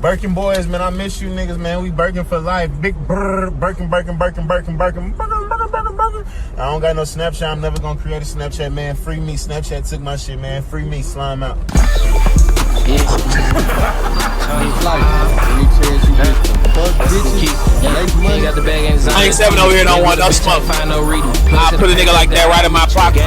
Birkin boys, man, I miss you niggas, man. We Birkin for life. Big Birkin. I don't got no Snapchat. I'm never gonna create a Snapchat, man. Free me. Snapchat took my shit, man. Free me. Slime out. I ain't 7 over here, don't want no smoke. I put a nigga like that right in my pocket.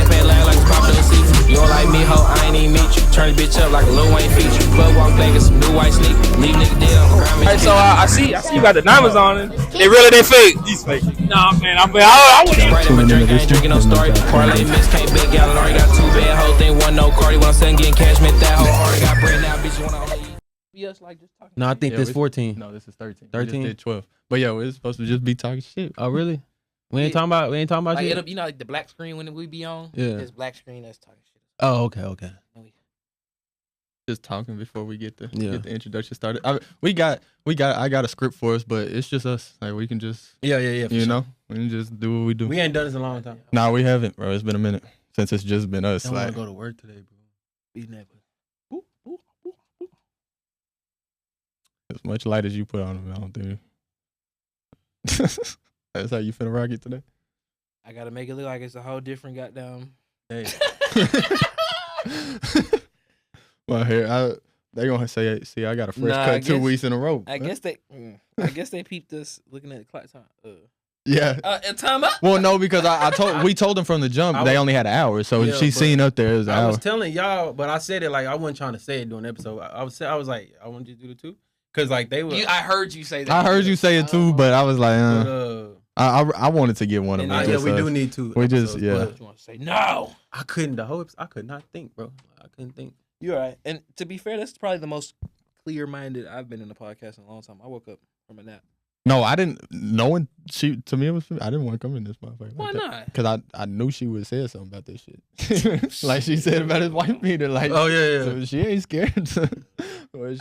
You don't like me, ho, I ain't even meet you. Turn the bitch up like a Lil Wayne feature. Club walk back and some new white sneakers. Leave nigga dead on the Hey, so I see you got the diamonds on it. They really, they fake. These fake. Nah, man, I wouldn't even. Right in my drink, I ain't drinking no story. Parlay miss, can't bet gallon. Already got 2 bad whole thing, one no Cardi. When I'm saying getting cash, meant that whole already got bread now, bitch. You wanna be us like just talking? No, I think this 14. No, this is 13. 13? We just did 12. But yo, it's supposed to just be talking shit. Oh, really? We ain't talking about like shit? it'll, you know, like the black screen when we be on? Yeah. This black screen that's talking shit. Oh, okay. Just talking before we get the introduction started. I got a script for us, but it's just us. Like we can just Yeah. you know, we can just do what we do. We ain't done this in a long time. Nah, we haven't, bro. It's been a minute since it's just been us. I don't Like, want to go to work today, bro. Be never. as much light as you put on them, I don't think. That's how you finna rock it today. I gotta make it look like it's a whole different goddamn. Hey. My hair, they gonna say, see, I got a fresh cut 2 weeks in a row. I guess they peeped us looking at the clock time. Yeah. Time up. Well, no, because we told them from the jump they only had an hour, so she seen up there as an hour. I was telling y'all, but I said it like I wasn't trying to say it during the episode. I was like, I want you to do the 2, cause like they were. I heard you say that. I heard you say it too, but I was like, I wanted to get one of them. Yeah, we do need 2. We just You want to say no? I couldn't. I could not think, bro. I couldn't think. You're right. And to be fair, that's probably the most clear-minded I've been in a podcast in a long time. I woke up from a nap. No, I didn't. Knowing to me, I didn't want to come in this motherfucker. Why not? Because I knew she would say something about this shit. Like she said about his wife beater. Like, oh yeah. So she ain't scared.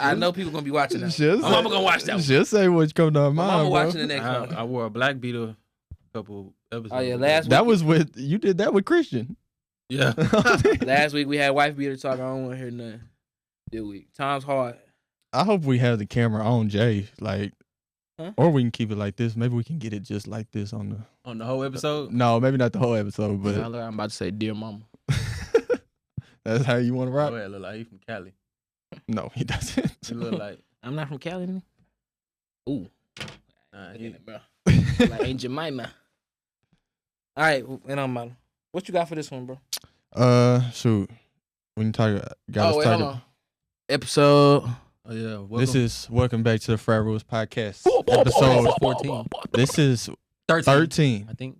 I know people gonna be watching that. My mama gonna watch that. She'll say what's coming to her mind. Mama bro. watching the next one. I wore a black beater a couple episodes. Oh yeah, last week. That was with you did that with Christian. Yeah. Last week we had wife beater talk. I don't want to hear nothing. This week time's hard. I hope we have the camera on Jay, like, or we can keep it like this. Maybe we can get it just like this on the whole episode. No, maybe not the whole episode, but I'm about to say, dear mama. That's how you want to rock. Oh yeah, look like he from Cali. No, he doesn't. He look like I'm not from Cali. Man. Ooh, bro. Like Aunt Jemima. All right, and what you got for this one, bro? Shoot, we can talk. Hold on. Episode. Oh yeah, this is welcome back to the Frat Rules Podcast. Episode 14. This is 13. I think.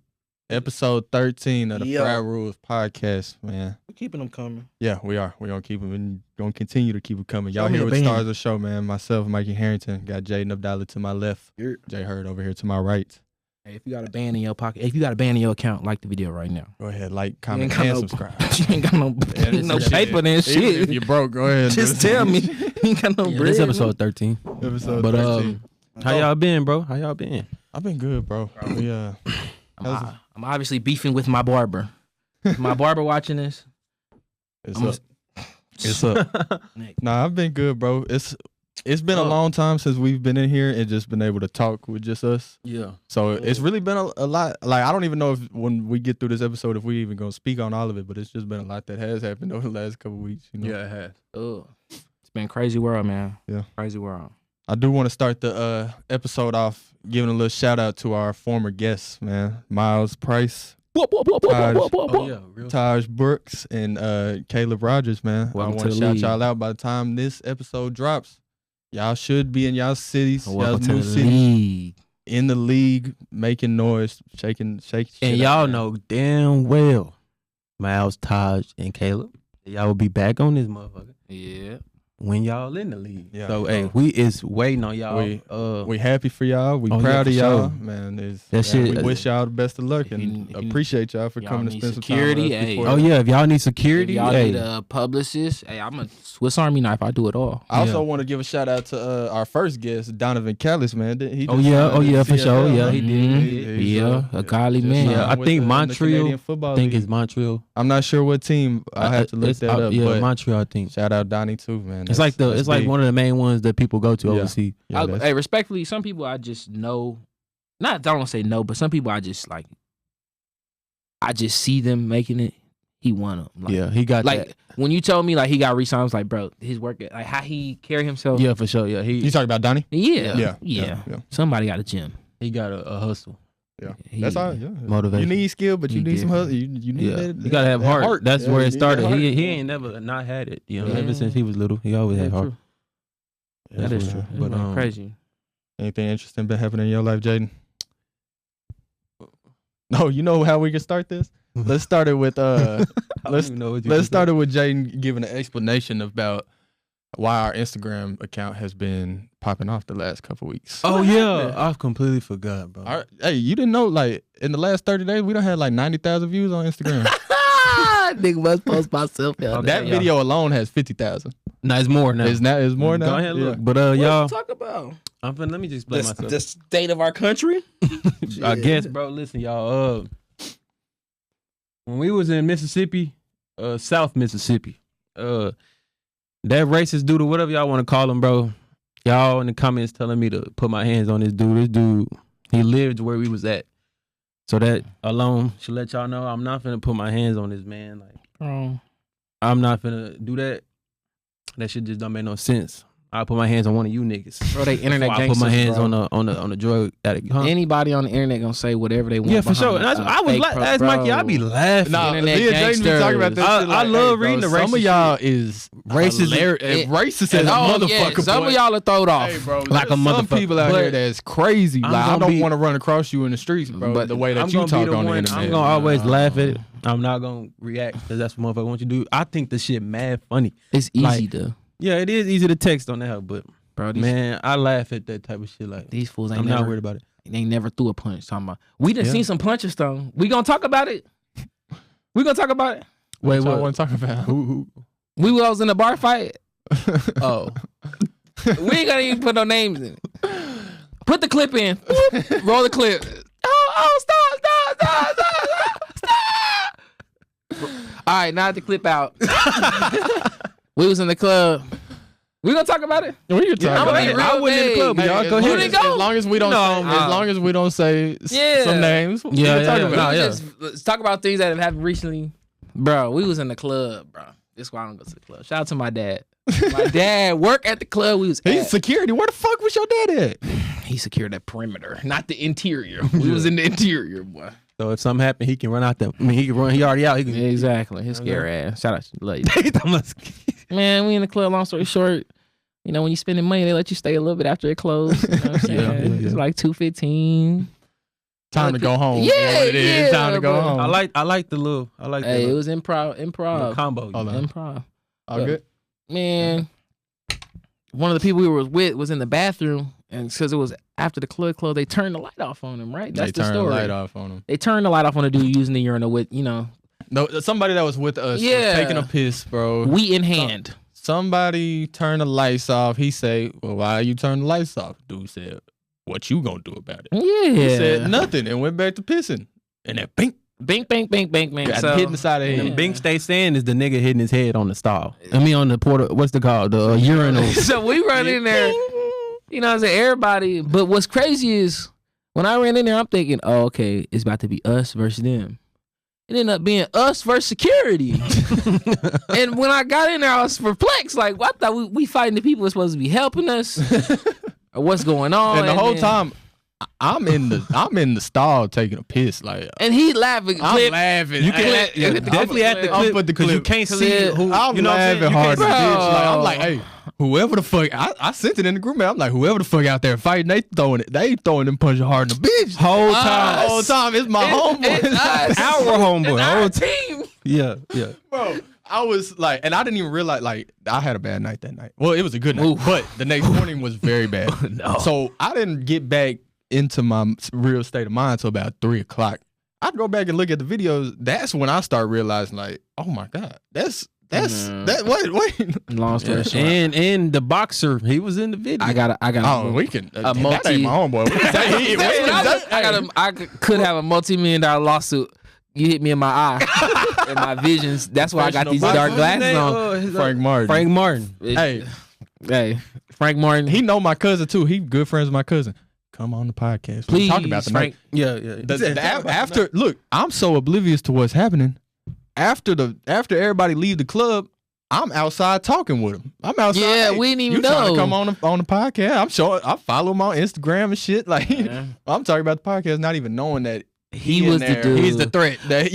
Episode 13 of the Frat Rules Podcast, man. We're keeping them coming. Yeah, we are. We're gonna keep them and gonna continue to keep them coming. Y'all here with stars of the show, man. Myself, Mikey Harrington, got Jaden Abdallah to my left. Jay Hurd over here to my right. Hey, if you got a band in your pocket, if you got a band in your account, like the video right now. Go ahead, like, comment, and subscribe. You ain't got no paper and shit. Even if you broke, go ahead. Just tell me. You ain't got no bread. This episode 13. Episode 13. How y'all been, bro? How y'all been? I've been good, bro. I'm obviously beefing with my barber. My barber watching this. It's up. Nah, I've been good, bro. It's been a long time since we've been in here and just been able to talk with just us. Yeah. So it's really been a lot. Like, I don't even know if when we get through this episode, if we even gonna speak on all of it, but it's just been a lot that has happened over the last couple of weeks. You know? Yeah, it has. It's been crazy world, man. Yeah. Crazy world. I do want to start the episode off giving a little shout out to our former guests, man. Miles Price, Taj Brooks, and Caleb Rogers, man. I want to shout y'all out. By the time this episode drops, y'all should be in y'all cities, y'all new cities, in the league, making noise, shaking. And y'all know damn well, Miles, Taj, and Caleb, y'all will be back on this motherfucker. Yeah. When y'all in the league. Yeah. So, hey, we is waiting on y'all. We happy for y'all. We proud of y'all. Man, we wish y'all the best of luck and appreciate y'all for coming to spend some time with us. If y'all need security. If y'all need a publicist. Hey, I'm a Swiss Army knife. I do it all. I also want to give a shout out to our first guest, Donovan Callis, man. For sure. Yeah, he did. A godly man. Yeah, I think Montreal. I think it's Montreal. I'm not sure what team. I have to look that up. Yeah, Montreal, I think. Shout out Donnie too, man. man. It's like one of the main ones that people go to overseas. Yeah, hey, respectfully, some people I just know. I don't want to say no, but some people I just like. I just see them making it. He won them. Like, he got like that. When you told me like he got re-signed, I was like, bro, his work, like how he carry himself. Yeah, for sure. Yeah, you talking about Donnie? Yeah. Somebody got a gym. He got a hustle. Yeah, that's all. Yeah. Motivation. You need skill, but you need some hustle. You need that. You gotta have heart. That's where it started. He ain't never not had it. You know, ever since he was little, he always had heart. That is true. But crazy. Anything interesting been happening in your life, Jaden? No, you know how we can start this? Let's start it with let's start it with Jaden giving an explanation about why our Instagram account has been popping off the last couple weeks. Oh yeah, I completely forgot, bro. Hey, you didn't know like in the last 30 days we done had like 90,000 views on Instagram. Nigga must post myself. That video alone has 50,000. No, it's more now. It's more now. Go ahead, look. But y'all, what talk about? Let me just explain myself. The state of our country. I guess, bro. Listen, y'all. When we was in Mississippi, South Mississippi, that racist dude or whatever y'all want to call him, bro. Y'all in the comments telling me to put my hands on this dude. This dude, he lived where we was at. So that alone should let y'all know I'm not finna put my hands on this man. Like, I'm not finna do that. That shit just don't make no sense. I'll put my hands on one of you niggas. Bro, they internet gangsters. I put my hands on the drug addict. Huh? Anybody on the internet gonna say whatever they want. Yeah, for sure. And I was like, Mikey, I be laughing. Nah, me and Jaden be talking about this. I love reading the racist. Some of y'all is racist as a motherfucker. Yeah, some of y'all are throwed off. Hey, bro, like a motherfucker. Some people out here that's crazy. Like, I don't want to run across you in the streets, bro. But the way that you talk on the internet, I'm gonna always laugh at it. I'm not gonna react because that's what motherfucker want you to do. I think the shit mad funny. It's easy to. Yeah, it is easy to text on that, but bro, man, I laugh at that type of shit. Like these fools ain't not worried about it. They never threw a punch. Talking about we done seen some punches though. We gonna talk about it. We gonna talk about it. Wait, what I want to talk about? Who? We was in a bar fight. Oh, we ain't gonna even put no names in it. Put the clip in. Roll the clip. Oh, stop. All right, now the clip out. We was in the club. We gonna talk about it? We can talk about it. I went in the club. Y'all go ahead. As long as we don't say some names. We can talk about it. Let's talk about things that have happened recently. Bro, we was in the club, bro. This is why I don't go to the club. Shout out to my dad. My dad worked at the club. He's security. Where the fuck was your dad at? He secured that perimeter, not the interior. We was in the interior, boy. So if something happened, he can run out there. I mean, he can run. He already out. He can, exactly. His scary ass. Shout out to love you. Man, we in the club. Long story short, you know, when you spending money, they let you stay a little bit after it closed. You know what I'm saying? It's like $2.15. Time to go home. Yeah, it's time to go home. I like the little. It was improv combo. Improv. All good. Man, one of the people we were with was in the bathroom, and because it was after the club closed, they turned the light off on him. Right? That's the story. They turned the light off on him. They turned the light off on the dude using the urinal with, you know. No, somebody that was with us was taking a piss, bro. We in hand. Somebody turned the lights off. He say, "Well, why you turn the lights off?" Dude said, "What you gonna do about it?" Yeah. He said nothing and went back to pissing. And then bink. Bink. Got hit in the side of the head. And bink stay saying is the nigga hitting his head on the stall. I mean on the porta. What's the called? The urinal. So we run in there. You know what I'm saying? Everybody. But what's crazy is when I ran in there, I'm thinking, oh, okay, it's about to be us versus them. It ended up being us versus security. And when I got in there, I was perplexed. Like, I thought we fighting the people who are supposed to be helping us. Or what's going on? And the whole time, I'm in the stall taking a piss. Like, and he laughing. I'm laughing. You can definitely at the clip because you can't see who. I'm laughing hard. Like, I'm like, hey. Whoever the fuck, I sent it in the group, man. I'm like, whoever the fuck out there fighting, they throwing them punches hard in the bitch. Whole time, it's my homeboy. It's our homeboy. Our team. Yeah. Bro, I was like, and I didn't even realize, like, I had a bad night that night. Well, it was a good night, but the next morning was very bad. No. So I didn't get back into my real state of mind until about 3 o'clock. I'd go back and look at the videos. That's when I start realizing, like, oh my God, that's wait. Long story short. And the boxer, he was in the video. I got we can that ain't my homeboy. I could have a multi-million-dollar lawsuit You hit me in my eye, in my visions. That's why I got these dark glasses on. Frank Martin. Frank Martin. Hey, Frank Martin. He know my cousin too. He good friends with my cousin. Come on the podcast. Please, talk about the Frank. Yeah. After look, I'm so oblivious to what's happening. After everybody leave the club, I'm outside talking with him. I'm outside. Yeah, we didn't even you trying know. to come on the podcast? I'm sure I follow him on Instagram and shit. Like I'm talking about the podcast, not even knowing that he was the dude. He's the threat. But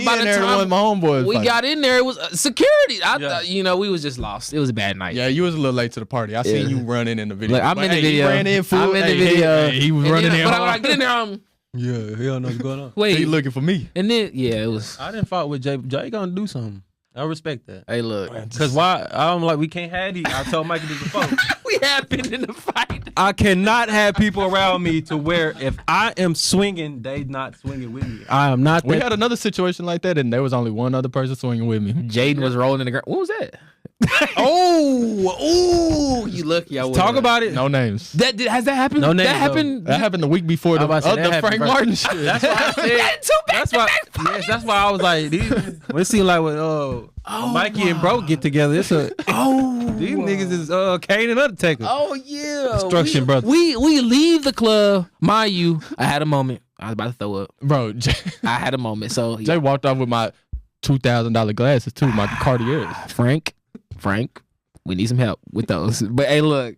by the time my homeboys we got in there, it was security. I thought, we was just lost. It was a bad night. Yeah, you was a little late to the party. I seen you running in the video. Look, I'm in the video. He ran in full. I'm in the video. He was running in. But when I get in there, yeah, he don't know what's going on. Wait, he looking for me. And then it was. I didn't fight with Jay. Jay gonna do something. I respect that. Hey, look. Because why? I'm like, we can't have these. I told Mikey this before. We have been in the fight. I cannot have people around me to where if I am swinging, they not swinging with me. I am not. We had another situation like that, and there was only one other person swinging with me. Jaden was rolling in the ground. What was that? Oh, you lucky. Talk about it. No names. Has that happened? No names. That happened. That happened the week before the Frank Martin shit. That's why I said. That's why I was like, it seemed like when Mikey and Bro get together, it's these niggas is Kane and Undertaker. Oh yeah, Destruction Brothers. We leave the club. Mind you, I had a moment. I was about to throw up. Bro, I had a moment. So Jay walked off with my $2,000 glasses too, my Cartiers. Frank, we need some help with those. But hey, look,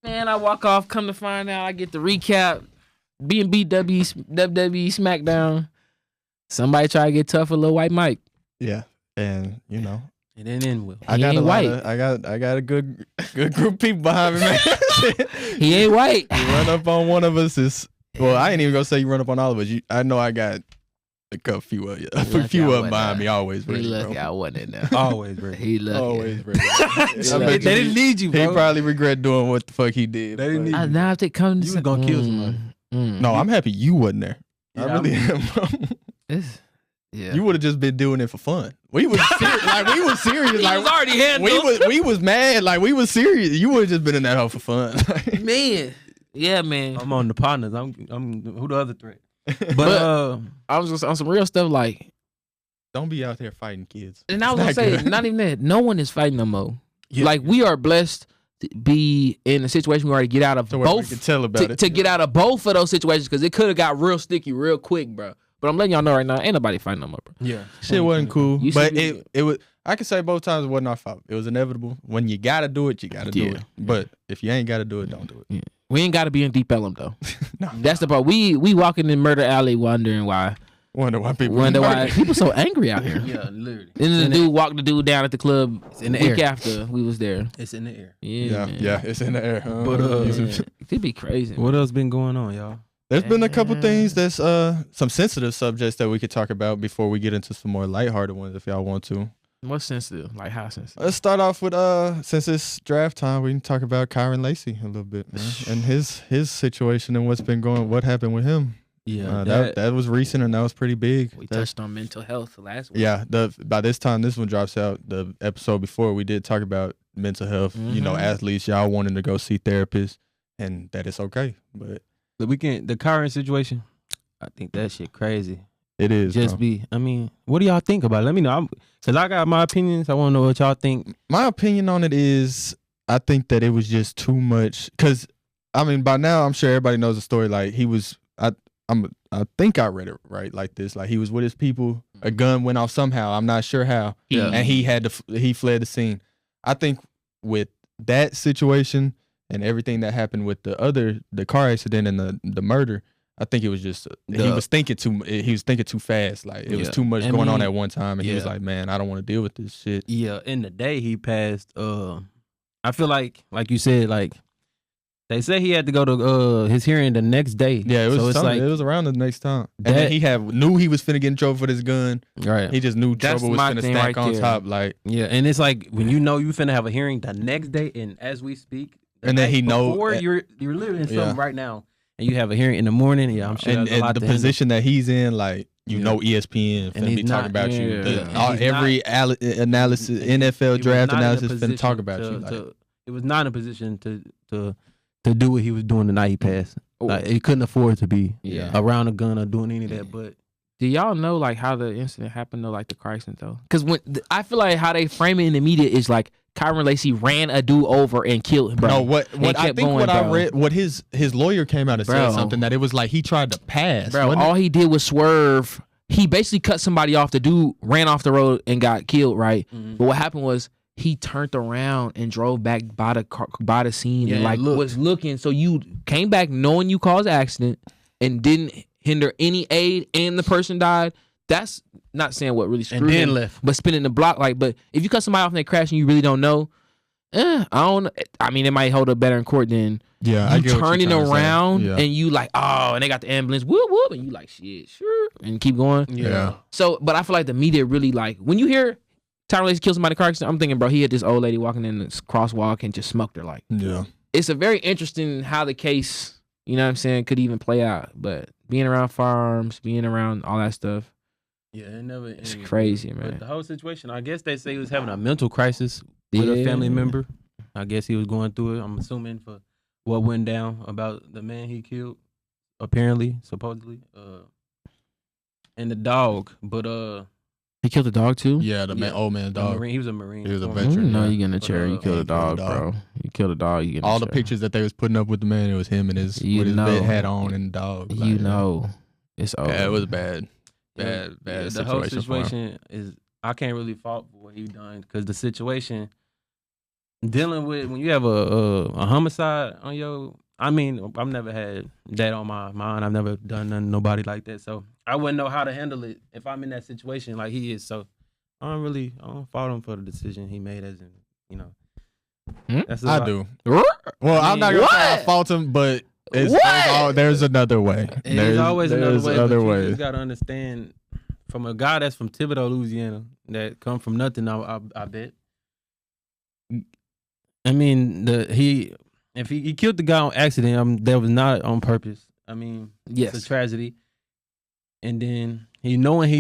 man, I walk off. Come to find out, I get the recap. B&B WWE SmackDown. Somebody try to get tough with Lil White Mike. Yeah, and and then Will. I got a good group of people behind me, man. He ain't white. You run up on one of us well, I ain't even gonna say you run up on all of us. I know I got a few of you. A few of them behind me always ready, he lucky bro. I wasn't in there. Always ready. He lucky. Always ready. They didn't need you, bro. He probably regret doing what the fuck he did. They didn't need you. Now if they come to You was gonna kill somebody. No, I'm happy you wasn't there. Yeah, I really am, bro. Yeah. You would have just been doing it for fun. We was serious. We was serious. He was already handled. We was mad. We was serious. You would have just been in that hoe for fun. Man. Yeah, man. I'm on the partners. I'm who the other threat? But I was on some real stuff don't be out there fighting kids. And I was gonna say, not even that. No one is fighting no more. Yeah. We are blessed to be in a situation where we get out of both. We can tell about it. To get out of both of those situations because it could have got real sticky real quick, bro. But I'm letting y'all know right now, ain't nobody fighting no more, bro. Yeah, shit wasn't cool. But it was. I can say both times it wasn't our fault. It was inevitable. When you gotta do it, you gotta do it. But if you ain't gotta do it, don't do it. Yeah. We ain't gotta be in Deep Ellum though. No, that's the part. We walking in Murder Alley wondering why. Wonder why people so angry out here. Yeah, literally. And then the dude walked the dude down at the club in the week air. After we was there. It's in the air. Yeah, it's in the air. But it'd be crazy. What else been going on, y'all? There's been a couple things that's some sensitive subjects that we could talk about before we get into some more lighthearted ones if y'all want to. What's sensitive? Like how sensitive? Let's start off with since it's draft time, we can talk about Kyren Lacy a little bit, man. And his situation and what happened with him. Yeah, that was recent and that was pretty big. We touched on mental health last week. Yeah, by this time this one drops out, the episode before we did talk about mental health. You know, athletes, y'all wanting to go see therapists, and that it's okay. But the Kyren situation, I think that shit crazy. It is. I mean, what do y'all think about it? Let me know. Because I got my opinions. I want to know what y'all think. My opinion on it is, I think that it was just too much. Because, I mean, by now, I'm sure everybody knows the story. Like, he was, I think I read it right like this. Like, he was with his people. A gun went off somehow. I'm not sure how. Yeah. And he fled the scene. I think with that situation and everything that happened with the car accident and the murder, I think it was just he was thinking too fast. Like it was too much going on at one time, and he was like, "Man, I don't want to deal with this shit." Yeah, in the day he passed, I feel like you said, like they say he had to go to his hearing the next day. Yeah, it was like it was around the next time, and then he knew he was finna get in trouble for this gun. Right, he just knew trouble was finna stack on top. Like and it's like when you know you finna have a hearing the next day, and as we speak, and then he knows you're living in something right now. And you have a hearing in the morning, yeah, I'm sure. And the position that he's in, like know, ESPN finna be talking about you. Every analysis, NFL draft analysis finna talk about you. It was not in a position to do what he was doing the night he passed. Like, he couldn't afford to be around a gun or doing any of that. But Do y'all know like how the incident happened though, like the car accident though? Because I feel like how they frame it in the media is like Kyren Lacy ran a dude over and killed him, bro. No, what I think going, what bro. I read, what his lawyer came out and said something that it was like he tried to pass. Bro, all he did was swerve. He basically cut somebody off. The dude ran off the road and got killed, right? Mm-hmm. But what happened was he turned around and drove back by the scene and like was looking. So you came back knowing you caused the accident and didn't hinder any aid, and the person died. That's not saying what really screwed and then him, left. but spinning the block. Like, but if you cut somebody off and they crash and you really don't know, I don't. I mean, it might hold up better in court than you turning around and you like, and they got the ambulance, whoop whoop, and you like, shit, sure, and keep going. Yeah. So, but I feel like the media really like when you hear Kyren Lacy kill somebody in a car accident, I'm thinking, bro, he had this old lady walking in the crosswalk and just smoked her. Like, it's a very interesting how the case, you know what I'm saying, could even play out. But being around firearms, being around all that stuff. Yeah, it's crazy, man. But the whole situation, I guess they say he was having a mental crisis with a family member. I guess he was going through it. I'm assuming for what went down about the man he killed, apparently, supposedly, and the dog. But he killed the dog too. Yeah, old man dog. He was a Marine. He was a veteran. No, you get in the chair. You killed a dog, bro. You killed a dog. You get all the pictures that they was putting up with the man. It was him and his with his vet hat on and the dog. It's over. Yeah, it was bad. Bad the situation. Whole situation is I can't really fault for what he done because the situation dealing with when you have a homicide on your. I mean, I've never had that on my mind. I've never done nothing nobody like that, so I wouldn't know how to handle it if I'm in that situation like he is. So I don't fault him for the decision he made. As in, you know, I do. Well, I'm not gonna say I fault him, but. There's another way. There's always another way. Other but ways. You just gotta understand, from a guy that's from Thibodaux, Louisiana, that come from nothing. I bet. I mean, if he killed the guy on accident, that was not on purpose. I mean, yes, it's a tragedy. And then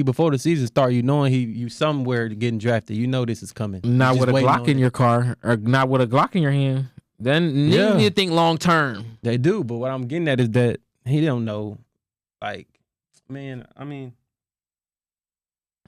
before the season started, you somewhere getting drafted. You know this is coming. Not with a Glock in your car, or not with a Glock in your hand. Then you need to think long term. They do, but what I'm getting at is that he don't know. Like, man, I mean,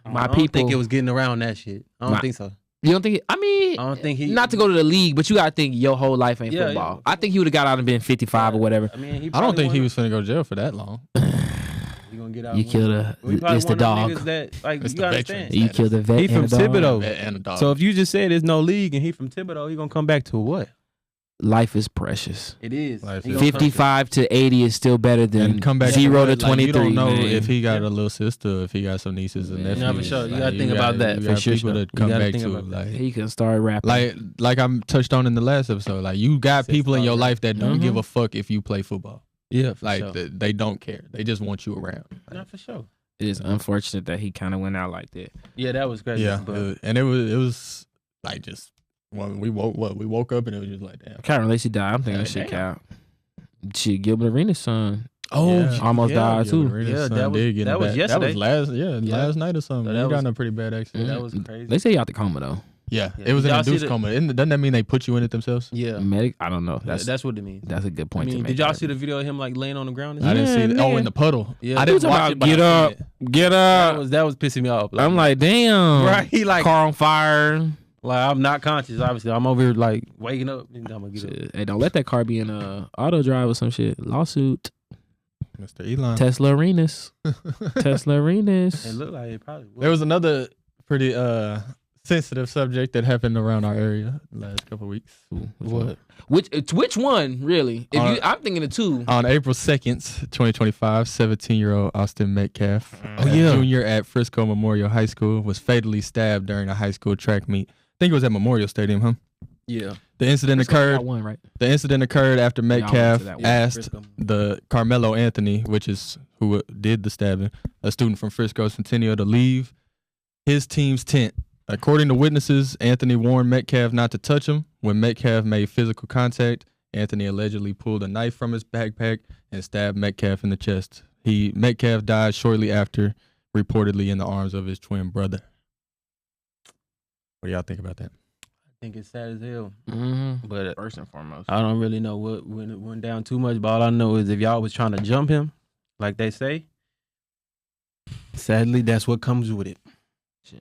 I don't think it was getting around that shit. I don't think so. You don't think? I don't think he. Not to go to the league, but you gotta think your whole life ain't football. I think he would have got out and been 55 or whatever. I mean, I don't think he was finna go to jail for that long. You gonna get out? You killed it's the dog. It's you understand? You killed the vet. He from Thibodaux. And a dog. So if you just said there's no league and he from Thibodaux, he gonna come back to what? Life is precious. It is. 55 to 80 is still better than come back 0 to 23. You don't know if he got a little sister, if he got some nieces and nephews. No, for sure. You gotta think about that. For sure. People to come back to. Like, he can start rapping. Like I touched on in the last episode. Like you got people in your life that don't give a fuck if you play football. Yeah, they don't care. They just want you around. Not for sure. It is unfortunate that he kind of went out like that. Yeah, that was crazy. Yeah, and it was like just. Well, we woke up and it was just like damn. Kyren Lacy died. I'm thinking that shit count. Shit, Gilbert Arenas' son. Oh, almost died too. That was yesterday. That was last night or something. He got in a pretty bad accident. That was crazy. They say he out the coma though. Yeah, it was an induced coma. Doesn't that mean they put you in it themselves? Yeah, I don't know. That's what it means. That's a good point to make. Did y'all see the video of him like laying on the ground? I didn't see it. Oh, in the puddle. Yeah, I didn't watch it. Get up. That was pissing me off. I'm like, damn. Right, he like car on fire. Like I'm not conscious. Obviously, I'm over here like waking up. And I'm gonna get up. Hey, don't let that car be in auto drive or some shit. Lawsuit. Mr. Elon. Tesla Arenas. Tesla Arenas. It looked like it probably would. There was another pretty sensitive subject that happened around our area the last couple of weeks. What? Which one, really? I'm thinking of two. On April 2nd, 2025, 17-year-old Austin Metcalf, junior at Frisco Memorial High School, was fatally stabbed during a high school track meet. I think it was at Memorial Stadium, huh? Yeah. The incident occurred. Right? The incident occurred after Metcalf asked the Karmelo Anthony, which is who did the stabbing, a student from Frisco Centennial, to leave his team's tent. According to witnesses, Anthony warned Metcalf not to touch him. When Metcalf made physical contact, Anthony allegedly pulled a knife from his backpack and stabbed Metcalf in the chest. Metcalf died shortly after, reportedly in the arms of his twin brother. What do y'all think about that? I think it's sad as hell. Mm-hmm. But first and foremost, I don't really know what went down too much. But all I know is if y'all was trying to jump him, like they say, Sadly, that's what comes with it.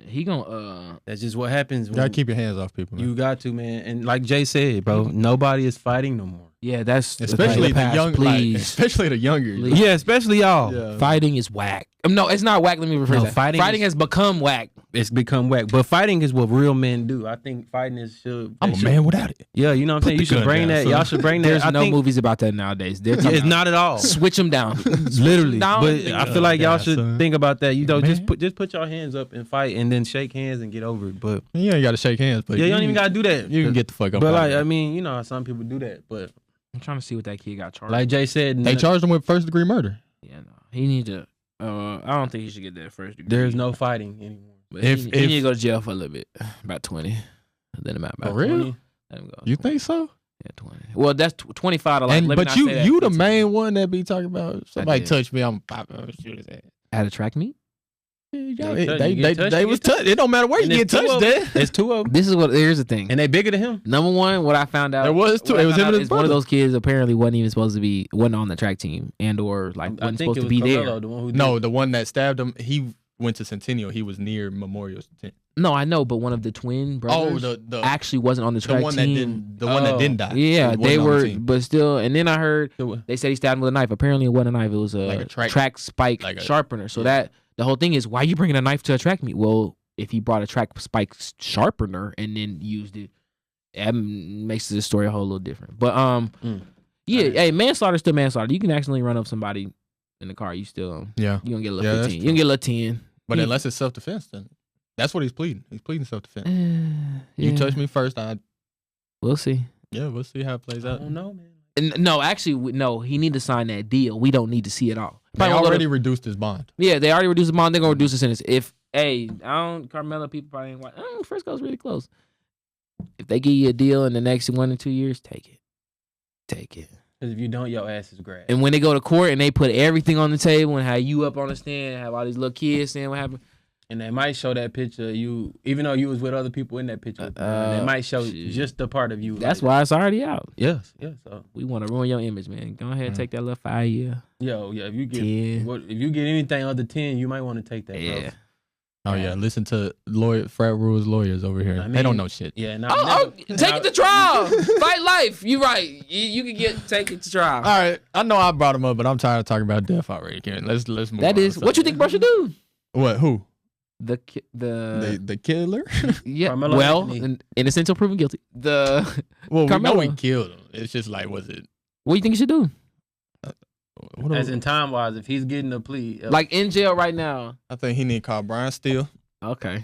He gonna That's just what happens. You gotta keep your hands off people, man. You got to, man. And like Jay said, bro, nobody is fighting no more. yeah, that's Especially the young, please. especially the younger. Yeah, especially y'all. Yeah. Fighting is whack. No, it's not whack. Let me rephrase No, that. fighting Fighting is- has become whack. It's become whack. But fighting is what real men do. I think fighting is should. I'm a man without it. Yeah, you know what I'm saying? the You should gun bring down, that. son. Y'all should bring that. There's I no think, movies about that nowadays. It's not at all. Switch them down. Literally. Down. But I feel like y'all should son. think about that. You know, Man. just put your hands up and fight and then shake hands and get over it. But You ain't gotta shake hands, but yeah, you don't even gotta do that. You can get the fuck up. But out like, of there. I mean, you know how some people do that. But I'm trying to see what that kid got charged. like Jay said, they charged him with first degree murder. yeah, no, he need to. I don't think he should get that first degree. there's no fighting anymore. But If- he if- need to go to jail for a little bit, about 20. Then about For real? 20. Let him go. You think so? Yeah, 20. Well, that's 25 to like. And let me but not you say that you the 15. main one that be talking about somebody did. touch me, I'm popping shoot his ass. At a track meet. They touched, was touched. It don't matter where you And get there's two touched. of them. There, It's two of them. This is what. Here's the thing. And they bigger than him. Number one, what I found out. There was two. what I It was found him and out his is one of brother. those kids apparently wasn't even supposed to be wasn't on the track team and or like I wasn't think supposed it to was be Karmelo, there. the one who did no, it. the one that stabbed him, he went to Centennial. He was near Memorial. No, I know, but one of the twin brothers the actually wasn't on the track one that team. that didn't die. Yeah, He wasn't they on the were, team. but still. And then I heard So, they said he stabbed him with a knife. Apparently, it wasn't a knife. It was Like a a track- track spike like a- sharpener. So yeah. that the whole thing is why you bringing a knife to a track meet? Well, if he brought a track spike sharpener and then used it, that makes the story a whole little different. But yeah, hey, manslaughter is still manslaughter. You can accidentally run up somebody in the car. You still Yeah, you gonna get a little Yeah, that's 15. You gonna get a little 10. but Yeah. unless it's self defense, then that's what he's pleading. He's pleading self defense. Yeah. You touch me first, We'll see. we'll see how it plays I out. don't know, man. No, actually, no. He need to sign that deal. We don't need to see it all. They Probably won't let already him- reduced his bond. Yeah, they already reduced the bond. They're gonna reduce the sentence. If Carmelo people probably ain't like, Frisco's really close. If they give you a deal in the next 1 or 2 years, take it. Take it. Because if you don't, your ass is grass. And when they go to court and they put everything on the table and have you up on the stand, have all these little kids saying what happened. And they might show that picture of you, even though you was with other people in that picture. They might show shit. just the part of you. That's like, why it's already out. Yes. So We want to ruin your image, man. Go ahead, take that little 5 year. yeah. If you get 10. if you get anything under 10, you might want to take that. Yeah. Bro. Oh yeah, listen to Frat Rules lawyers over here. I They don't mean- know shit. Yeah. No, Take it to trial. Fight life. You right. You can take it to trial. All right, I know I brought him up, but I'm tired of talking about death already. Karen, let's move. That on. is what you think bro should do. What? Who? The The killer? yeah. Carmelo Well, Anthony. innocent until proven guilty. The Well, we know he Carmelo. killed him. It's just like, was it? What do you think he should do? What As in time wise, if he's getting a plea, Like in jail right now. I think he need to call Brian Steele Okay.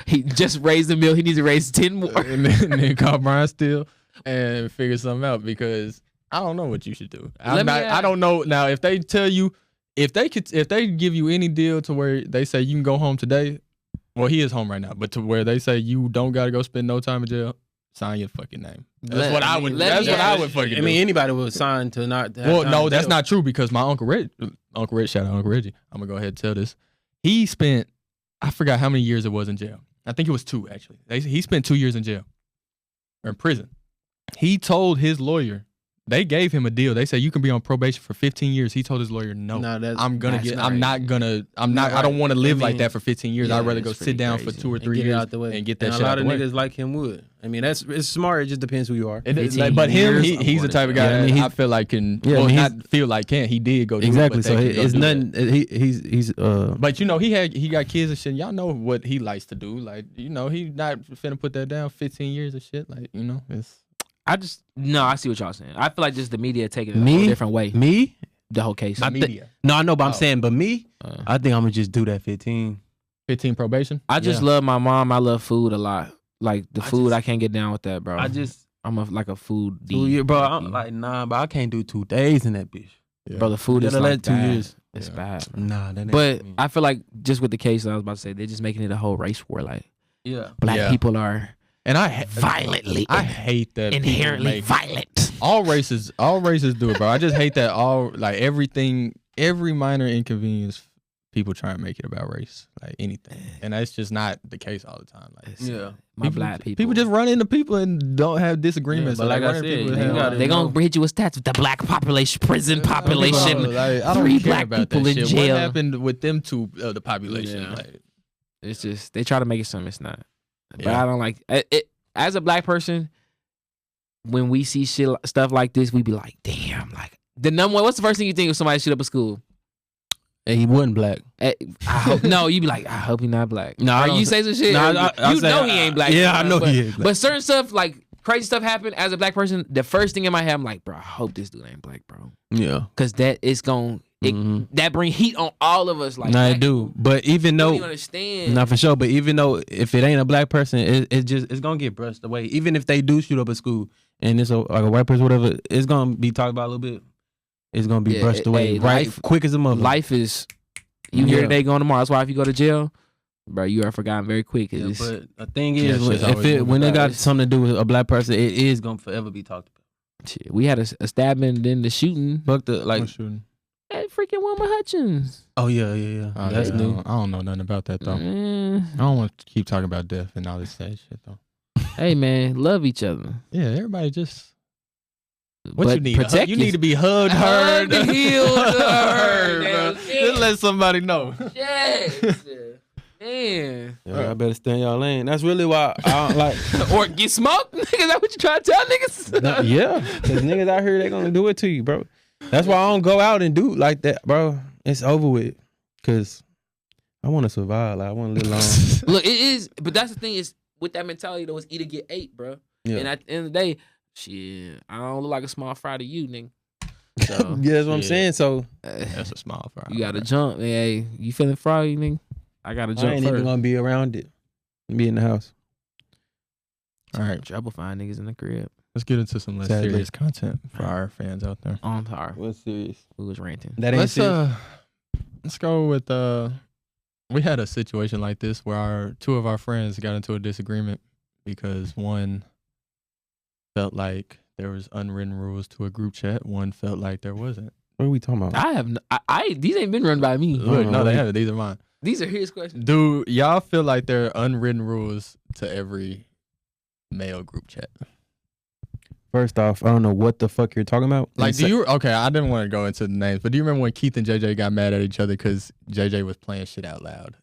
He just raised the mill. He needs to raise 10 more. and then call Brian Steele and figure something out because I don't know what you should do. I don't know now if they tell you if they give you any deal to where they say you can go home today. Well, he is home right now, but to where they say you don't got to go spend no time in jail, sign your fucking name. That's what I would. That's what I would fucking do. I mean, anybody would sign to not. Have Well, time no, in that's jail. not true because my Uncle Reggie, shout out Uncle Reggie. I'm gonna go ahead and tell this. He spent, I forgot how many years it was in jail. I think it was 2 actually. He spent 2 years in jail or in prison. He told his lawyer, they gave him a deal. They said you can be on probation for 15 years. He told his lawyer, no, No, that's- I'm gonna that's get. not I'm not gonna. I'm not. I don't want to live I like mean, that for 15 years. yeah, I'd rather go it's sit pretty down for crazy. 2 or And 3 get it years out the way and get that and shit a lot out of the way. niggas like him would. I mean, it's smart. It just depends who you are. It is, 15 but him, years, he's the type of guy Yeah, I mean, that I he's- feel like can. Yeah, I well, mean, not feel like can. He did go do Exactly. It, but So they can go it's do it. nothing. He's But you know, he got kids and shit. Y'all know what he likes to do. Like, you know, he not finna put that down. 15 years of shit. Like, you know, it's. I see what y'all saying. I feel like just the media taking it a whole different way. Me? The whole case. I media. No, I know, but I'm Oh. saying, but me, Uh, I think I'm gonna just do that 15. 15 probation. I just love my mom. I love food a lot. Like the I food, just- I can't get down with that, bro. I'm like a food 2 years, bro. I'm like, nah, but I can't do 2 days in that bitch. bro. The food is Gotta like let 2 bad. years. It's Yeah. bad. Nah, that ain't But me. I feel like just with the case I was about to say, they're just making it a whole race war. Like yeah. black Yeah. people are And I violently, I hate that people inherently make- violent. all races do it, bro. I just hate that every minor inconvenience people try and make it about race, like anything, and that's just not the case all the time. Like, Black people just run into people and don't have disagreements. Yeah, but like I said, they gonna hit you with stats with the black population, prison population, I don't 3 care black about people that in shit. jail. What happened with them two of the population? Yeah. Like, It's just they try to make it something it's not. But Yeah. I don't like it. As a black person, when we see stuff like this, we be like, damn. Like the number one. What's the first thing you think if somebody shoot up a school? And he wasn't black. I hope, no, you be like, I hope he's not black. No, I or don't you say- say some shit. No, or I you say- know he ain't black. Yeah, I know but, he is black. But certain stuff, like crazy stuff happen as a black person. The first thing in my head, I'm like, bro, I hope this dude ain't black, bro. Yeah. Because that is going that bring heat on all of us. Like, Nah, I black do. But even people don't though, even understand. not for sure. But even though if it ain't a black person, it's gonna get brushed away. Even if they do shoot up a school and it's like a white person, whatever, it's gonna be talked about a little bit. It's gonna be brushed away quick as a mother. Life is. You here today, going tomorrow. That's why if you go to jail, bro, you are forgotten very quick. Yeah, It's- but the thing is, shit's always when it got moving. something to do with a black person, it is gonna forever be talked about. shit, we had a stabbing, then the shooting Fuck the like. I'm shooting. at freaking Wilma Hutchins. Oh yeah. Oh, That's yeah, new. I don't know nothing about that though. Man. I don't want to keep talking about death and all this sad shit though. Hey man, love each other. Yeah, everybody just. What But you need? protect You need to be hugged, heard, Hugged, healed, heard, heard. bro. Just let somebody know. Yes. Man. Yeah, I better stay in y'all lane. That's really why I don't like. Or get smoked? Nigga, is that what you trying to tell niggas? No, yeah, because niggas out here, they gonna do it to you, bro. That's why I don't go out and do like that, bro. It's over with. Because I want to survive. Like, I want to live long. Look, it is, but that's the thing is, with that mentality, though, it's eat or get ate, bro. Yeah. And at the end of the day, shit, I don't look like a small fry to you, nigga. So, Yeah, that's what I'm Yeah. saying. So That's a small fry. you gotta jump. Hey, you feeling froggy, nigga? I gotta I jump ain't first. even gonna be around it. Be in the house. All right, Trouble find niggas in the crib. let's get into some less Sadly. serious content for our fans out there. On par. What's serious? Who was ranting? That ain't serious. Let's go with we had a situation like this where two of our friends got into a disagreement because one felt like there was unwritten rules to a group chat. One felt like there wasn't. What are we talking about? I have. These ain't been run by me. Look, no, no, they we- haven't. These are mine. These are his questions. Do y'all feel like there are unwritten rules to every male group chat? First off, I don't know what the fuck you're talking about. Like, And do you? Okay, I didn't want to go into the names, but do you remember when Keith and JJ got mad at each other because JJ was playing shit out loud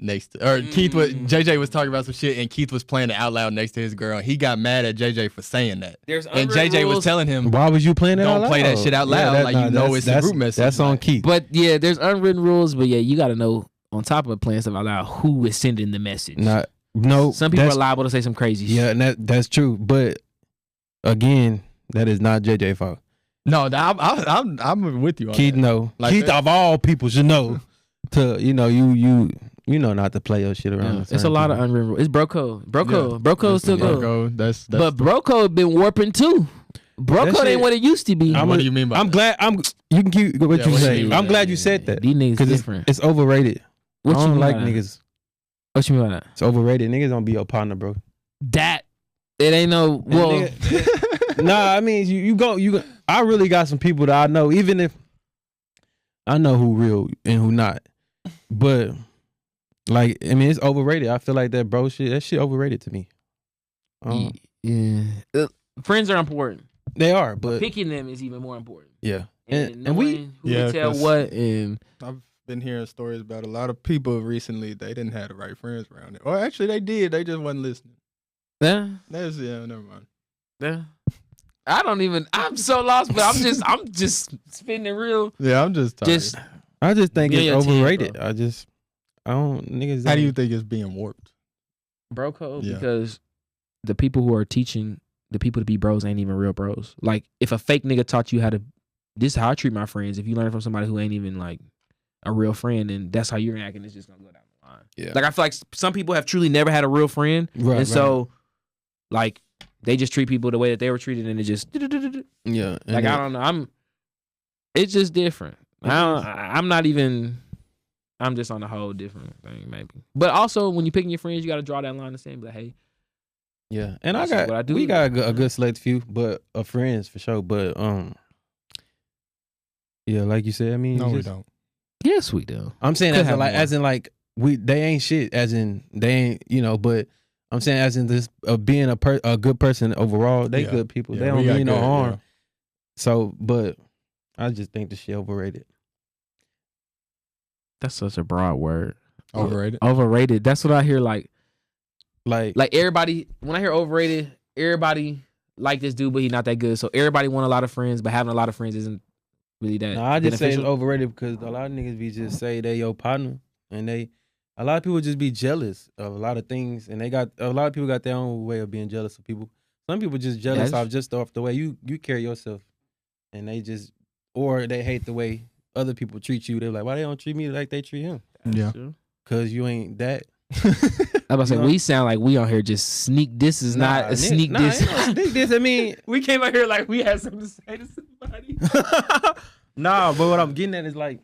JJ was talking about some shit and Keith was playing it out loud next to his girl. And he got mad at JJ for saying that, There's and unwritten JJ was rules, telling him, Why was you playing that? Don't out play that loud? shit out loud, like, you know it's a group message, That's on like- Keith. but yeah, there's unwritten rules. But yeah, you got to know on top of playing stuff out loud who is sending the message. No, Some people are that's- liable to say some crazy shit. Yeah, and that's true. But again, that is not JJ's fault. "No, I'm with you on Keith that." know. Like Keith that? of all people should know to you know not to play your shit around. Yeah, with it's a certain lot of people. unwritten rules. It's bro code. Bro code still Bro go. code, that's But bro code been warping too. Bro That code shit- ain't what it used to be. what do you mean by I'm that? glad. You can keep what Yeah, you what you say. mean? I'm glad you said that These niggas because different. it's overrated. What I you don't mean like by that? niggas. What you mean by that? It's overrated. Niggas don't be your partner, bro. That it ain't no. Well, Nah, I mean you go. I really got some people that I know, even if I know who real and who not. But like, I mean, it's overrated. I feel like that bro shit. That shit overrated to me. yeah. Friends are important. They are, but Picking them is even more important. yeah, And and we knowing who Yeah, to tell 'cause- what and I've been hearing stories about a lot of people recently. They didn't have the right friends around it, or actually they did. They just wasn't listening. yeah. Never mind. Yeah. I don't even. I'm so lost, but I'm just spinning it real. Yeah, I'm just talking. Just I just think Give it's me your 10, overrated. bro. I don't niggas. How do you don't- think it's being warped? bro code Yeah. because the people who are teaching the people to be bros ain't even real bros. Like if a fake nigga taught you how to, this is how I treat my friends. If you learn from somebody who ain't even like a real friend, and that's how you're acting, it's just gonna go down the line. Yeah. Like I feel like some people have truly never had a real friend, Right, and so like they just treat people the way that they were treated, and it just yeah, and like I don't know. It's just different. I'm not even. I'm just on a whole different thing, maybe. But also, when you're picking your friends, you got to draw that line and say, like, hey, yeah, and This is what I do. we got a good select few, but of friends for sure. But yeah, like you said, I mean, No, we just- don't. Yes, we do. I'm saying Could as in have like more. as in like they ain't shit. As in they ain't but I'm saying as in this being a good person overall. They good people. They don't mean no harm. Yeah. So, but I just think the shit overrated. That's such a broad word. Overrated. Overrated. That's what I hear. Like Like everybody. When I hear overrated, everybody like this dude, but he's not that good. So everybody want a lot of friends, but having a lot of friends isn't really that. no, I just say it's beneficial. overrated because a lot of niggas be just say they your partner, and a lot of people just be jealous of a lot of things, and a lot of people got their own way of being jealous of people. Some people just jealous off the way you carry yourself, and or they hate the way other people treat you. They're like, why they don't treat me like they treat him? Yeah. Cause you ain't that. I was about to say, we sound like we on here just sneak. This is not a sneak diss. Sneak diss. I mean, We came out here like we had something to say to somebody. nah, but what I'm getting at is like,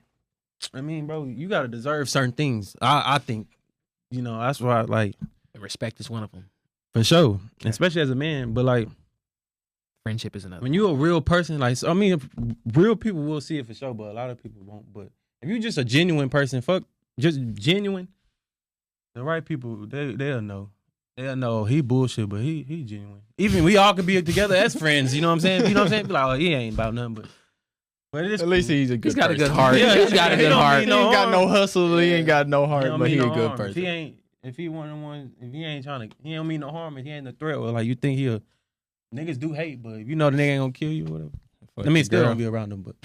I mean, bro, you gotta deserve certain things. I think, that's why, like, Respect is one of them. for sure, especially as a man. But like, Friendship is another. when you're a real person, like, so, I mean, real people will see it for sure, but a lot of people won't. But if you're just a genuine person, just genuine, the right people, they'll know. They'll know he bullshit, but he genuine. Even we all could be together as friends. You know what I'm saying? You know what I'm saying? Be like, oh, he ain't about nothing, but it is. At least he's a good. He's got a good person. heart. Yeah, He's got a good heart. He ain't got no hustle. He ain't got no heart, He don't but mean he a no good harm. person. If he one of the ones, if he ain't trying to, he don't mean no harm. If he ain't a threat, or like you think niggas do hate, but if you know the nigga ain't gonna kill you or whatever. I mean, still don't be around him, but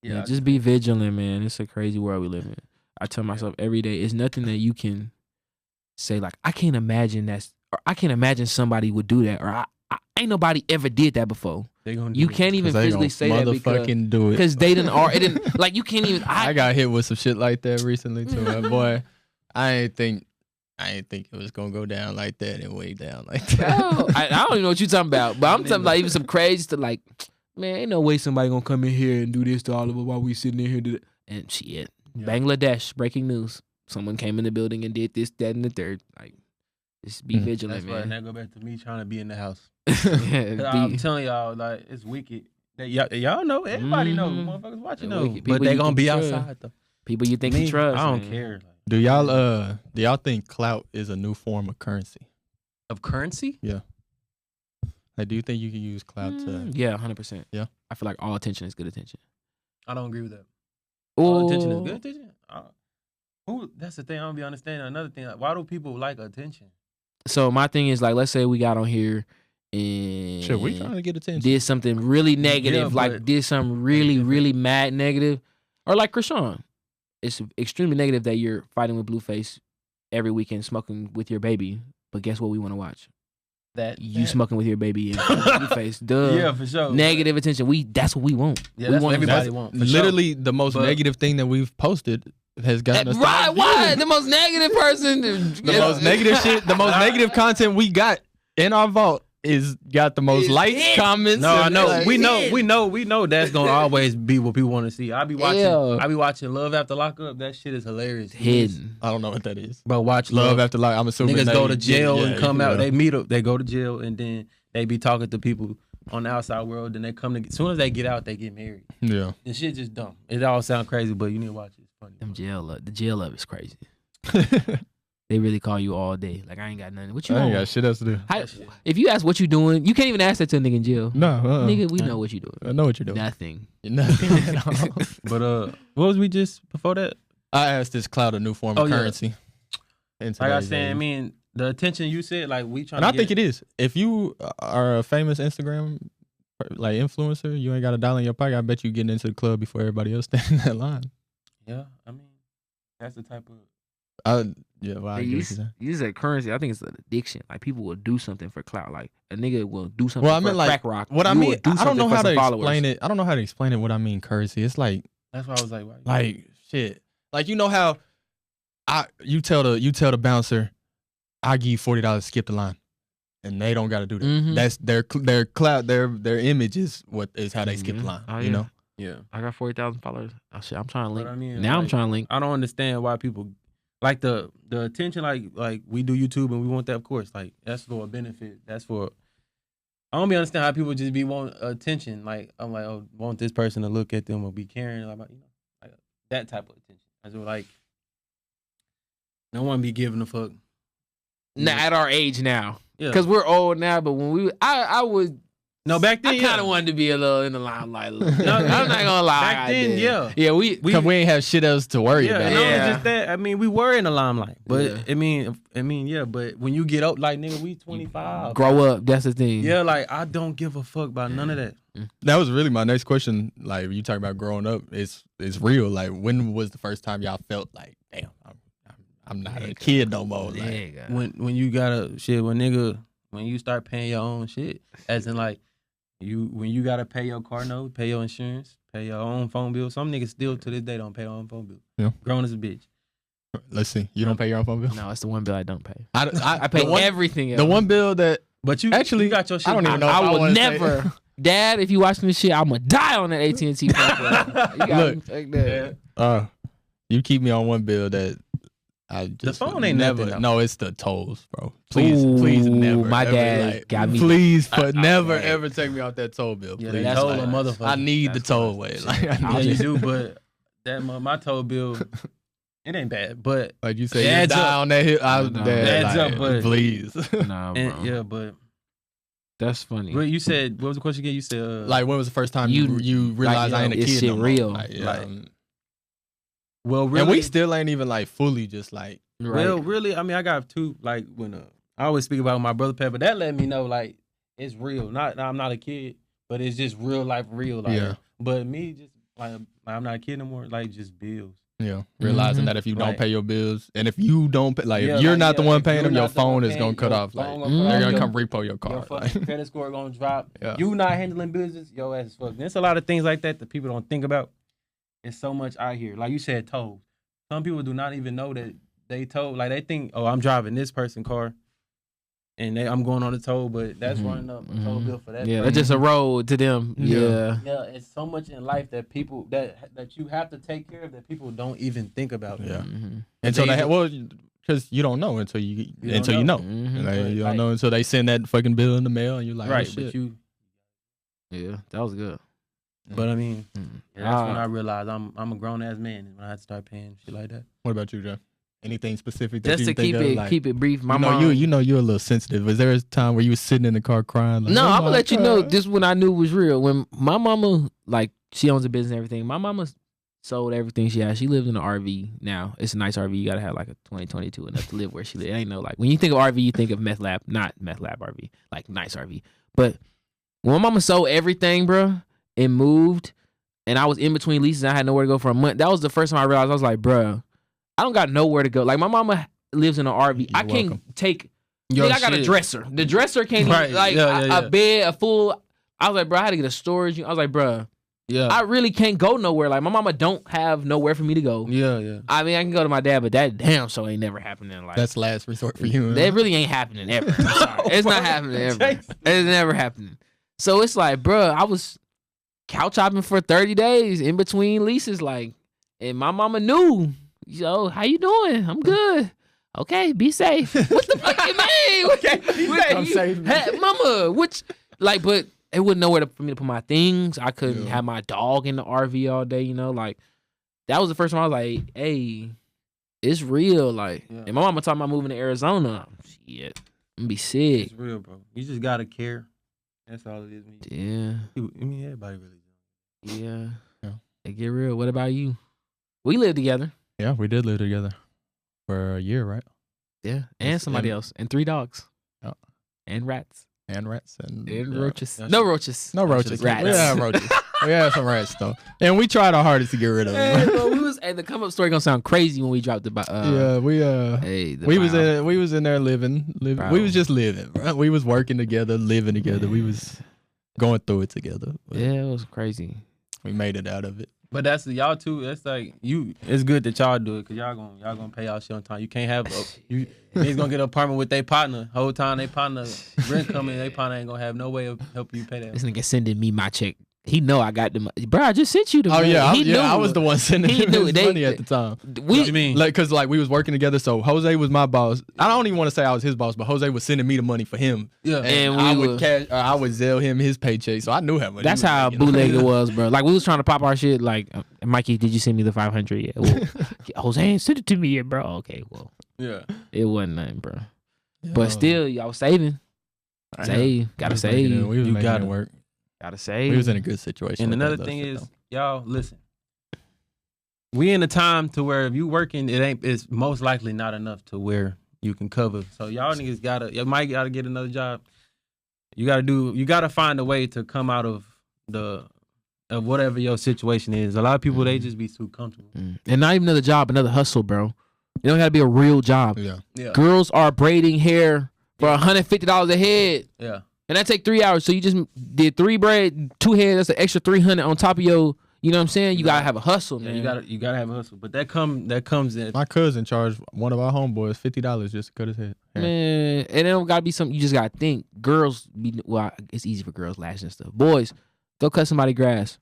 Yeah, just be vigilant, man. It's a crazy world we live in. I tell myself every day, it's nothing that you can say like, I can't imagine somebody would do that, or I ain't nobody ever did that before. they gonna You can't even physically say that motherfucking do it. because they didn't like you can't even. I got hit with some shit like that recently too. And boy, I ain't think it was gonna go down like that and way down like that. No, I don't even know what you're talking about, but I'm talking about even some crazy stuff like, man, ain't no way somebody gonna come in here and do this to all of us while we sitting in here. Do that. And shit, Bangladesh, breaking news. Someone came in the building and did this, that, and the third. Like, just be vigilant, That's why man. that go back to me trying to be in the house. Yeah, I'm telling y'all, like, it's wicked. Y'all know, everybody know, motherfuckers watching know, Wicked. but People they you gonna think be you trust. outside though. people you think Me, you trust. I don't man. care. Like, Do y'all think clout is a new form of currency? of currency? Like, do you think you can use clout to? Yeah, 100%. Yeah. I feel like all attention is good attention. I don't agree with that. All attention is Ooh. good attention. That's the thing I don't be understanding. Another thing, like, why do people like attention? So my thing is like, let's say we got on here and Shit, we trying to get attention. did something really negative, Yeah, like but- did something really, really mad negative, or like Krishan, it's extremely negative that you're fighting with Blueface every weekend, smoking with your baby. But guess what? We want to watch you smoking with your baby and Blueface. Duh. Yeah, for sure. Negative attention. That's what we want. Yeah, we that's what want everybody want. For Literally, the most But- negative thing that we've posted has gotten us. Right? Why the most negative person? The most negative shit, the most negative content we got in our vault is got the most likes, comments. No, I and, know. like, We know that's gonna always be what people want to see. I be watching Love After Lockup. That shit is hilarious. Hidden. I don't know what that is. Bro, watch Love After Like, I'm assuming niggas they go to jail yeah, and come yeah. out. They meet up. They go to jail and then they be talking to people on the outside world. Then they come to. As soon as they get out, they get married. Yeah. This shit just dumb. It all sound crazy, but you need to watch it. It's funny. The jail love is crazy. They really call you all day. Like, I ain't got nothing. What you I ain't want? got shit else to do. If you ask what you doing, you can't even ask that to a nigga in jail. No, Nigga, we know what you doing. I know what you're doing. Nothing. Nothing at all. But what was we just before that? I asked this cloud a new form of yeah. currency. Like I was saying, I mean, the attention you said, like we trying and to I think it is. If you are a famous Instagram like influencer, you ain't got $1 in your pocket. I bet you getting into the club before everybody else standing in that line. Yeah, I mean, that's the type of. Yeah, well, I They get what use, you're saying. use that currency. I think it's an addiction. Like, people will do something for clout. Like, a nigga will do something Well, I for mean, like, crack rock. what I You mean, will do I don't something know for how to some followers. explain it. I don't know how to explain it. What I mean, currency. It's like That's why I was like, why? Like shit. Like, you know how you tell the bouncer, I give you $40 to skip the line, and they don't got to do that. Mhm. That's their clout. Their image is what is how they skip the line. Oh, You yeah. know. Yeah, I got 40,000 followers. Oh, shit, I'm trying to link. But I mean, now I'm like, trying to link. I don't understand why people like the attention. Like we do YouTube and we want that, of course. Like that's for a benefit. That's for I don't be understand how people just be want attention. Like I'm like, oh, want this person to look at them or be caring about, like that type of attention. I just like, no one be giving a fuck. Now, at our age now, Yeah. because we're old now. But when I was. No, back then, I kind of wanted to be a little in the limelight. No, I'm not gonna lie. Back then, yeah, we ain't have shit else to worry about. And not just that. I mean, we were in the limelight, but I mean, yeah. But when you get up, like nigga, we 25. Grow up. That's the thing. Yeah, like I don't give a fuck about none of that. That was really my next question. Like you talk about growing up, it's real. Like when was the first time y'all felt like, damn, I'm not a kid no more? Like, when you gotta when you start paying your own shit, as in like. When you gotta pay your car note, pay your insurance, pay your own phone bill. Some niggas still to this day don't pay their own phone bill. Yeah. Grown as a bitch. Let's see. You don't pay your own phone bill? No, it's the one bill I don't pay. I pay everything else. The one bill that, but you actually got your shit. I don't even know. I will never. Dad, if you watching this shit, I'm gonna die on that AT&T phone bill. Look, you keep me on one bill that I just the phone ain't never. nothing. No, it's the tolls, bro. Please never. My ever, dad got me. Please, never ever take me off that toll bill. Please. Yeah, toll a motherfucker. I need the tollway. Like, you do, but that my toll bill, it ain't bad. But like you say, you die on that hill. Adds up, but please. Nah, bro. Yeah, but that's funny. But you said, what was the question again? You said, like, when was the first time you realized I ain't a kid? Shit no more? real. Like, well, really, and we still ain't even like fully just like. Right. Well, really, I mean, I got two. Like when I always speak about my brother Pat, but that let me know like it's real. I'm not a kid, but it's just real life, real life. Yeah. But me, just like I'm not a kid no more. Like just bills. Yeah, realizing that if you don't pay your bills, and if you don't pay, like if you're not the the one paying them, your not the one phone is paying, gonna cut your off. Like phone they're gonna gonna cut come off. repo your car. Your fucking credit score gonna drop. Yeah. You not handling business, your ass is fucked. There's a lot of things like that that people don't think about. It's so much out here. Like you said, tolls. Some people do not even know that they toll. Like they think, oh, I'm driving this person's car, and I'm going on the toll, but that's running up a toll bill for that. Yeah, it's just a road to them. Yeah. Yeah, it's so much in life that people that you have to take care of that people don't even think about. Yeah. Mm-hmm. Until because you don't know until you know. Mm-hmm. Like, you don't know until they send that fucking bill in the mail, and you're like, right, oh, shit. but you. Yeah, that was good. But I mean, that's when I realized I'm a grown ass man, and when I had to start paying shit like that. What about you, Jeff? Anything specific that Just you to think of, keep it brief. My mom, mom, you're a little sensitive. Was there a time where you was sitting in the car crying? Like, no, oh I'm gonna let you know. God. This when I knew it was real. When my mama, like, she owns a business and everything. My mama sold everything she had. She lives in an RV now. It's a nice RV. You gotta have like a 2022 enough to live where she lives. It ain't no like when you think of RV, you think of meth lab, not meth lab RV, like nice RV. But when my mama sold everything, bro, and moved, and I was in between leases, and I had nowhere to go for a month. That was the first time I realized I was like, bro, I don't got nowhere to go. Like my mama lives in an RV. I can't take. I got a dresser. The dresser can't even, like a bed, a full. I was like, bro, I had to get a storage. I was like, bro, I really can't go nowhere. Like my mama don't have nowhere for me to go. Yeah. I mean, I can go to my dad, but that damn show ain't never happening. Like that's last resort for you. That really ain't happening ever. I'm sorry. It's not happening ever. It's never happening. So it's like, bro, I was couch hopping for 30 days in between leases, like, and my mama knew. Yo, how you doing? I'm good. Okay, be safe. What the fuck you mean? Okay, be safe. I'm safe. Hey, mama, which, like, but it wasn't nowhere for me to put my things. I couldn't have my dog in the RV all day, you know? Like, that was the first time I was like, hey, it's real. Like, and my mama talking about moving to Arizona. Shit, I'm gonna be sick. It's real, bro. You just gotta care. That's all it is. Yeah. I mean, everybody really does. Yeah. It get real. What about you? We live together. Yeah, we did live together for a year, right? Yeah, and somebody else, and 3 dogs, and rats, and roaches. No roaches. No roaches. Rats. Yeah, roaches. We had some rats though, and we tried our hardest to get rid of them. Hey, the come up story gonna sound crazy when we dropped the. We was in there living. We was just living. Right? We was working together, living together. We was going through it together. Yeah, it was crazy. We made it out of it. But that's y'all too. That's like you. It's good that y'all do it because y'all gonna pay y'all shit on time. You can't have niggas gonna get an apartment with their partner. Whole time they partner rent coming, they partner ain't gonna have no way of helping you pay that. This nigga sending me my check He know I got them. Bro, I just sent you the money. I was the one sending him his money at the time. What do you mean? Like, cause like we was working together, so Jose was my boss. I don't even want to say I was his boss, but Jose was sending me the money for him. Yeah, and I would Zelle him his paycheck, so I knew how much. That's how bootleg it was, bro. Like we was trying to pop our shit. Like, Mikey, did you send me the 500 yet? Well, Jose ain't sent it to me yet, bro. Okay, well, yeah, it wasn't nothing, bro. But still, y'all saving. Gotta save. We was making it work. Gotta save. We was in a good situation. And another thing is, y'all listen. We in a time to where if you working, it's most likely not enough to where you can cover. So y'all niggas you might gotta get another job. You gotta find a way to come out of whatever your situation is. A lot of people they just be too comfortable. And not even another job, another hustle, bro. It don't gotta be a real job. Yeah. Girls are braiding hair for $150 a head. Yeah. And that take 3 hours. So you just did 3 braid, 2 heads. That's an extra $300 on top of your. You know what I'm saying? You gotta have a hustle, man. You gotta have a hustle. But that comes in. My cousin charged one of our homeboys $50 just to cut his hair. Man, and it don't gotta be something. You just gotta think. Girls it's easy for girls lashing and stuff. Boys, go cut somebody's grass.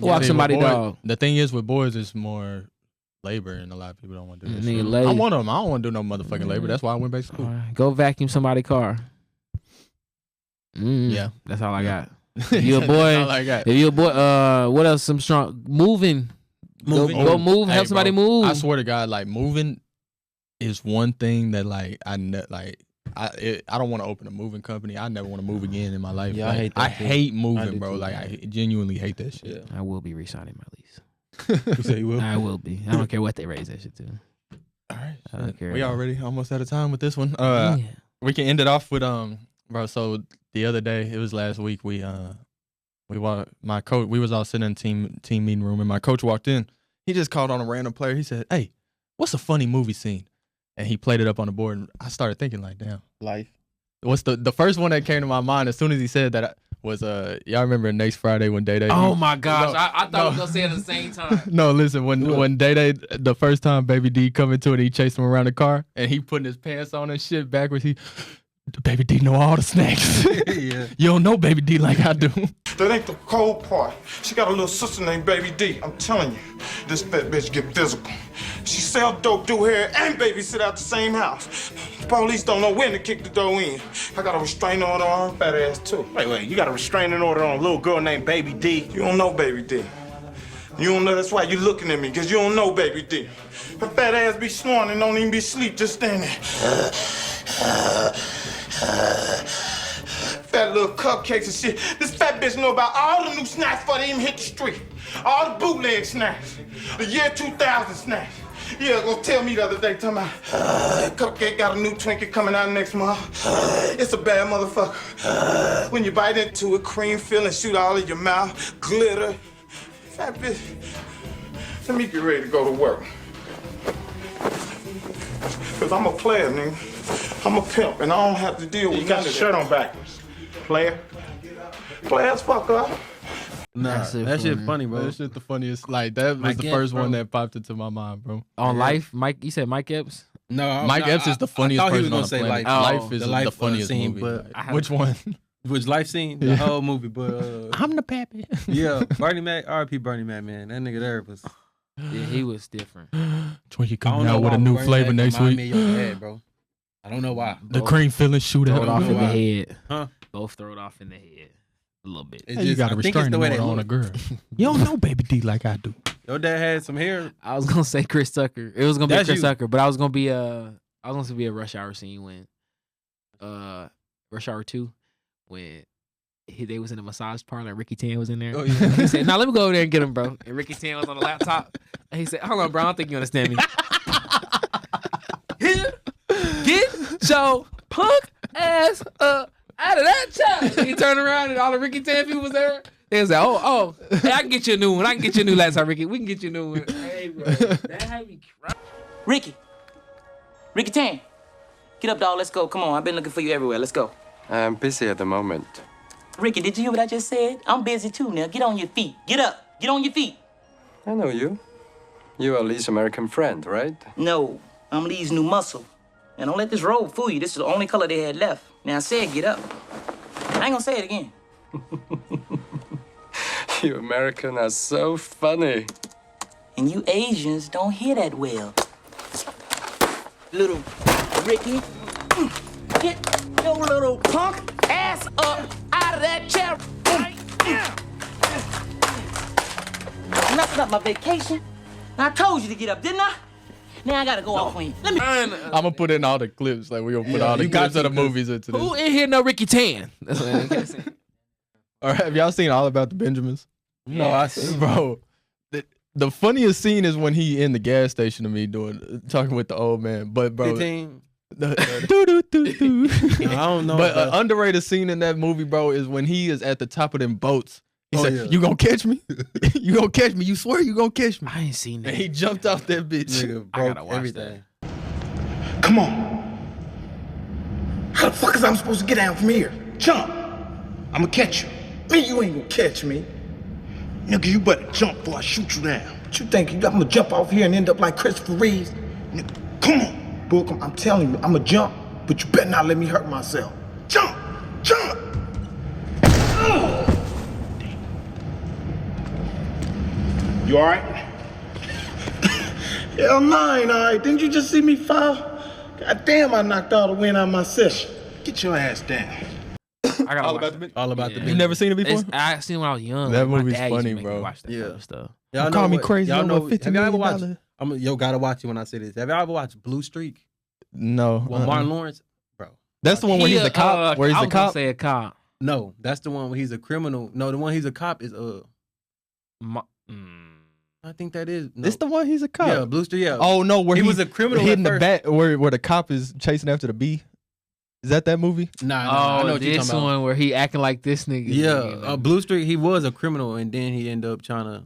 Go walk somebody's dog. The thing is with boys, it's more labor, and a lot of people don't want to do this. I want them. I don't want to do no motherfucking labor. That's why I went back to school. Go vacuum somebody's car. Yeah, that's all I got. If you a boy, that's all I got. If you a boy, what else? Some strong moving. Go move. Help somebody move. I swear to God, like moving is one thing that like I don't want to open a moving company. I never want to move again in my life. Yeah, like, I hate moving, bro. Too, like I genuinely hate that shit. Yeah. I will be re-signing my lease. You say you will? I will be. I don't care what they raise that shit to. All right. I don't care. We already almost out of time with this one. We can end it off with bro. So the other day, it was last week. We my coach. We was all sitting in team meeting room, and my coach walked in. He just called on a random player. He said, "Hey, what's a funny movie scene?" And he played it up on the board, and I started thinking like, "Damn, life." What's the first one that came to my mind as soon as he said that was y'all remember Next Friday when Day Day? Oh my gosh, I thought I was gonna say it at the same time. No, listen, when Day Day the first time Baby D come into it, he chased him around the car, and he putting his pants on and shit backwards. Baby D know all the snacks. Yeah. You don't know Baby D like I do. That ain't the cold part. She got a little sister named Baby D. I'm telling you, this fat bitch get physical. She sell dope, do hair, and babysit out the same house. The police don't know when to kick the door in. I got a restraining order on her fat ass too. Wait, you got a restraining order on a little girl named Baby D? You don't know Baby D. You don't know, that's why you looking at me, because you don't know Baby D. Her fat ass be snoring and don't even be asleep, just standing there. Fat little cupcakes and shit. This fat bitch know about all the new snacks before they even hit the street. All the bootleg snacks. The year 2000 snacks. Yeah, gonna tell me the other day, talking about Cupcake got a new Twinkie coming out next month. It's a bad motherfucker. When you bite into it, cream fill and shoot all in your mouth, glitter. Fat bitch. Let me get ready to go to work. Cause I'm a player, nigga. I'm a pimp, and I don't have to deal with You got your shirt on backwards. Player. Players fuck up. Nah, that shit funny, bro. That shit the funniest. Like that was the first one that popped into my mind, bro. On Life, Mike. You said Mike Epps. No, Mike Epps is the funniest I thought he person was on gonna the say planet. Life. Life is the funniest scene, movie. but Which one? Which Life scene? The whole movie, but I'm the pappy. Yeah, Bernie Mac, R.I.P. Bernie Mac, man. That nigga there was. Yeah, he was different. Twinkie coming out with a new flavor next week. Me your head, bro. I don't know why. The cream filling shootout. Throw it off in the head. Huh? Both throw it off in the head. A little bit. Hey, you got a restraining order on a girl. You don't know Baby D like I do. Your dad had some hair. I was gonna say Chris Tucker. It was gonna be That's Chris you. Tucker, but I was gonna be a Rush Hour scene when Rush Hour 2 when they was in a massage parlor and Ricky Tan was in there. Oh, yeah. He said, "Nah, let me go over there and get him, bro." And Ricky Tan was on the laptop. And he said, "Hold on, bro. I don't think you understand me." Get your punk ass up out of that chair. He turned around and all the Ricky Tan people was there. They was like, oh, hey, I can get you a new one. I can get you a new laptop, Ricky. We can get you a new one. Hey, bro. That had me crying. Ricky Tan. Get up, dog. Let's go. Come on. I've been looking for you everywhere. Let's go. I'm busy at the moment. Ricky, did you hear what I just said? I'm busy too now. Get on your feet. Get up. Get on your feet. I know you. You are Lee's American friend, right? No, I'm Lee's new muscle. And don't let this robe fool you. This is the only color they had left. Now I said get up. I ain't gonna say it again. You Americans are so funny. And you Asians don't hear that well. Little Ricky, get your little punk ass up out of that chair right now. Messing up my vacation. I told you to get up, didn't I? Now I gotta go off on you. I'm gonna put in all the clips. Like, we're gonna put all the clips of the movies into this. Who in here know Ricky Tan? That's what I can't say. All right, have y'all seen All About the Benjamins? No, I see. Bro, the funniest scene is when he in the gas station to me talking with the old man. But bro, 15. I don't know. But an underrated scene in that movie, bro, is when he is at the top of them boats. He said, yeah. "You gonna catch me? You gonna catch me? You swear you gonna catch me?" I ain't seen that. And he jumped off that bitch. Nigga I broke gotta watch everything. Come on. How the fuck is I supposed to get down from here? Jump. I'ma catch you. Me, you ain't gonna catch me. Nigga, you better jump before I shoot you down. What you think? I'm gonna jump off here and end up like Christopher Reeves? Nigga, come on. Book, I'm telling you, I'ma jump, but you better not let me hurt myself. Jump! Jump! Oh. You alright? Hell no, I ain't alright. Didn't you just see me fall? God damn, I knocked all the wind out of my session. Get your ass down. I gotta watch that. All about the You never seen it before? I seen it when I was young. That My movie's dad used to funny, make me bro. Watch that Yeah. type of stuff. Y'all Call me what- crazy. Y'all know. $50 Have y'all ever watched? million. Yo, gotta watch you when I say this. Have y'all ever watched Blue Streak? No. Well, Martin Lawrence, bro. That's the one where he's a cop. Where he's I a was gonna cop. say a cop. No, that's the one where he's a criminal. No, the one he's a cop is I think that is. No. It's the one he's a cop. Yeah, Blue Streak. Yeah. Oh no, where he he was a criminal hitting at the first. bat, where the cop is chasing after the bee. Is that movie? Nah, Oh, I know what you're this talking about. one where he acting like this nigga. Yeah, Blue Streak. He was a criminal, and then he ended up trying to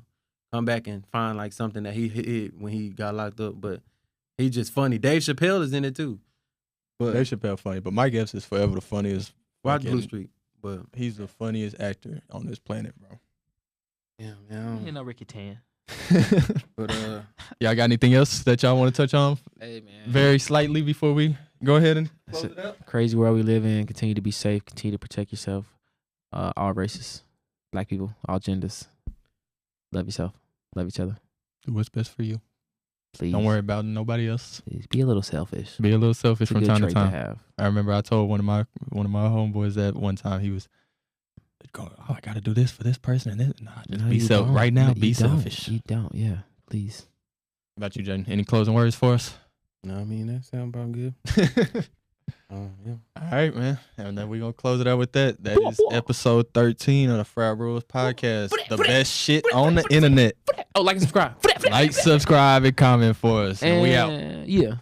come back and find like something that he hid when he got locked up. But he's just funny. Dave Chappelle is in it too. But Dave Chappelle funny, but Mike Epps is forever the funniest. watch fucking- Blue Streak. But He's the funniest actor on this planet, bro. yeah, You know Ricky Tan. But Y'all got anything else that y'all want to touch on Hey man. very slightly before we go ahead and It's a crazy world we live in. Continue to be safe. Continue to protect yourself. All races, black people, all genders. Love yourself. Love each other. do what's best for you? Please. Don't worry about nobody else. Please be a little selfish. Be a little selfish It's a from good time to trait time. have. I remember I told one of my homeboys that one time he was going, "Oh, I got to do this for this person and this." Nah, just No, be you self don't. right now. No, Be you don't. selfish. You don't. Yeah. Please. How about you, Jaden? Any closing words for us? no, I mean that sounds about good. Yeah. All right, man. And then we're going to close it out with that. That is episode 13 of the Frat Rules Podcast. The best shit on the internet. Oh, like and subscribe. Like, subscribe, and comment for us. And we out. Yeah.